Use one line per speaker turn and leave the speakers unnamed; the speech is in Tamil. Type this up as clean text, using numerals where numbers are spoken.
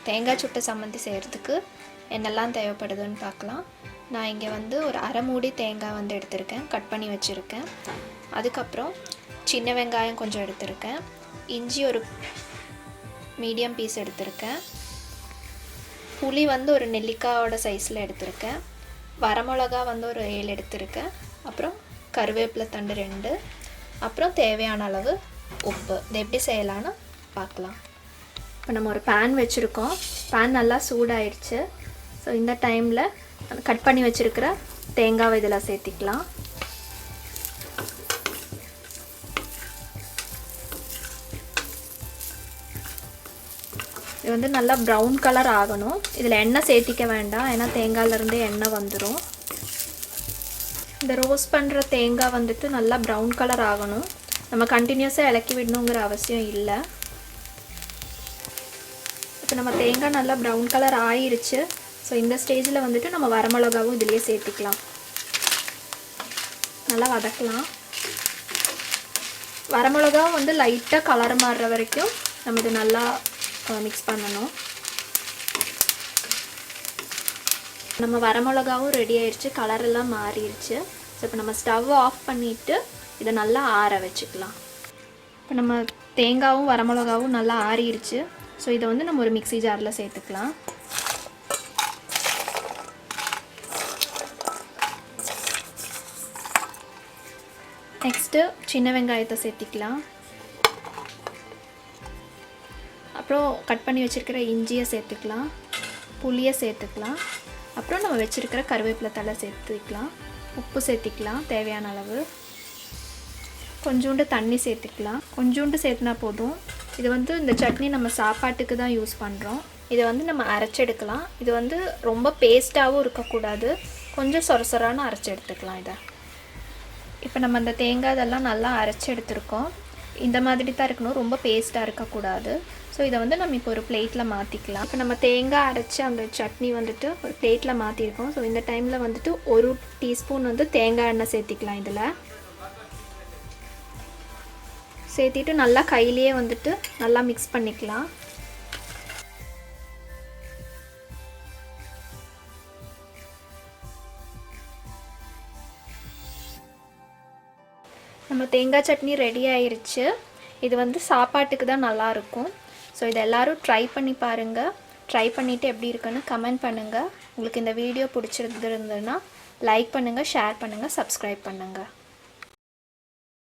தேங்காய் சுட்ட சம்மந்தி செய்கிறதுக்கு என்னெல்லாம் தேவைப்படுதுன்னு பார்க்கலாம். நான் இங்கே வந்து ஒரு அரை மூடி தேங்காய் வந்து எடுத்திருக்கேன், கட் பண்ணி வச்சுருக்கேன். அதுக்கப்புறம் சின்ன வெங்காயம் கொஞ்சம் எடுத்திருக்கேன், இஞ்சி ஒரு மீடியம் பீஸ் எடுத்திருக்கேன், புளி வந்து ஒரு நெல்லிக்காயோட சைஸில் எடுத்திருக்கேன், வரமிளகா வந்து ஒரு 7 எடுத்திருக்கேன், அப்புறம் கருவேப்பிலை தண்டு 2, அப்புறம் தேவையான அளவு உப்பு. இது எப்படி செய்யலான்னு பார்க்கலாம். இப்போ நம்ம ஒரு பேன் வச்சுருக்கோம், பேன் நல்லா சூடாயிடுச்சு. ஸோ இந்த டைமில் கட் பண்ணி வச்சுருக்கிற தேங்காவை இதில் சேர்த்திக்கலாம். இது வந்து நல்லா ப்ரௌன் கலர் ஆகணும். இதில் எண்ணெய் சேர்த்திக்க வேண்டாம், ஏன்னா தேங்காயிலேருந்தே எண்ணெய் வந்துடும். இந்த ரோஸ்ட் பண்ணுற தேங்காய் வந்துட்டு நல்லா ப்ரௌன் கலர் ஆகணும். நம்ம கண்டினியூஸாக இலக்கி விடணுங்கிற அவசியம் இல்லை. இப்போ நம்ம தேங்காய் நல்லா ப்ரௌன் கலர் ஆயிடுச்சு. ஸோ இந்த ஸ்டேஜில் வந்துட்டு நம்ம வரமிளகாவும் இதிலே சேர்த்திக்கலாம். நல்லா வதக்கலாம். வரமிளகாவும் வந்து லைட்டாக கலர் மாறுற வரைக்கும் நம்ம இது நல்லா மிக்ஸ் பண்ணணும். நம்ம வரமிளகாவும் ரெடி ஆயிடுச்சு, கலரெல்லாம் மாறிடுச்சு. ஸோ இப்போ நம்ம ஸ்டவ் ஆஃப் பண்ணிவிட்டு இதை நல்லா ஆற வச்சுக்கலாம். இப்போ நம்ம தேங்காயும் வரமிளகாவும் நல்லா ஆறிடுச்சு. ஸோ இதை வந்து நம்ம ஒரு மிக்ஸி ஜாரில் சேர்த்துக்கலாம். நெக்ஸ்ட்டு சின்ன வெங்காயத்தை சேர்த்திக்கலாம். அப்புறம் கட் பண்ணி வச்சுருக்கிற இஞ்சியை சேர்த்துக்கலாம், புளியை சேர்த்துக்கலாம், அப்புறம் நம்ம வச்சுருக்கிற கருவேப்பிலை தழை சேர்த்துக்கலாம், உப்பு சேர்த்திக்கலாம் தேவையான அளவு, கொஞ்சோண்டு தண்ணி சேர்த்துக்கலாம். கொஞ்சோண்டு சேர்த்துனா போதும். இது வந்து இந்த சட்னி நம்ம சாப்பாட்டுக்கு தான் யூஸ் பண்ணுறோம். இதை வந்து நம்ம அரைச்செடுக்கலாம். இது வந்து ரொம்ப பேஸ்ட்டாகவும் இருக்கக்கூடாது, கொஞ்சம் சொரசொரான அரைச்சி எடுத்துக்கலாம். இதை இப்போ நம்ம அந்த தேங்காய் இதெல்லாம் நல்லா அரைச்சி எடுத்துருக்கோம். இந்த மாதிரி தான் இருக்கணும், ரொம்ப பேஸ்ட்டாக இருக்கக்கூடாது. ஸோ இதை வந்து நம்ம இப்போ ஒரு பிளேட்டில் மாற்றிக்கலாம். இப்போ நம்ம தேங்காய் அரைச்சி அந்த சட்னி வந்துட்டு ஒரு பிளேட்டில் மாற்றிருக்கோம். ஸோ இந்த டைமில் வந்துட்டு 1 டீஸ்பூன் வந்து தேங்காய் எண்ணெய் சேர்த்திக்கலாம். இதில் சேர்த்திட்டு நல்லா கையிலேயே வந்துட்டு நல்லா மிக்ஸ் பண்ணிக்கலாம். நம்ம தேங்காய் சட்னி ரெடி ஆயிருச்சு. இது வந்து சாப்பாட்டுக்கு தான் நல்லாயிருக்கும். ஸோ இதை எல்லோரும் ட்ரை பண்ணி பாருங்கள். ட்ரை பண்ணிவிட்டு எப்படி இருக்குன்னு கமெண்ட் பண்ணுங்கள். உங்களுக்கு இந்த வீடியோ பிடிச்சிருந்ததுன்னா லைக் பண்ணுங்கள், ஷேர் பண்ணுங்கள், சப்ஸ்கிரைப் பண்ணுங்கள்.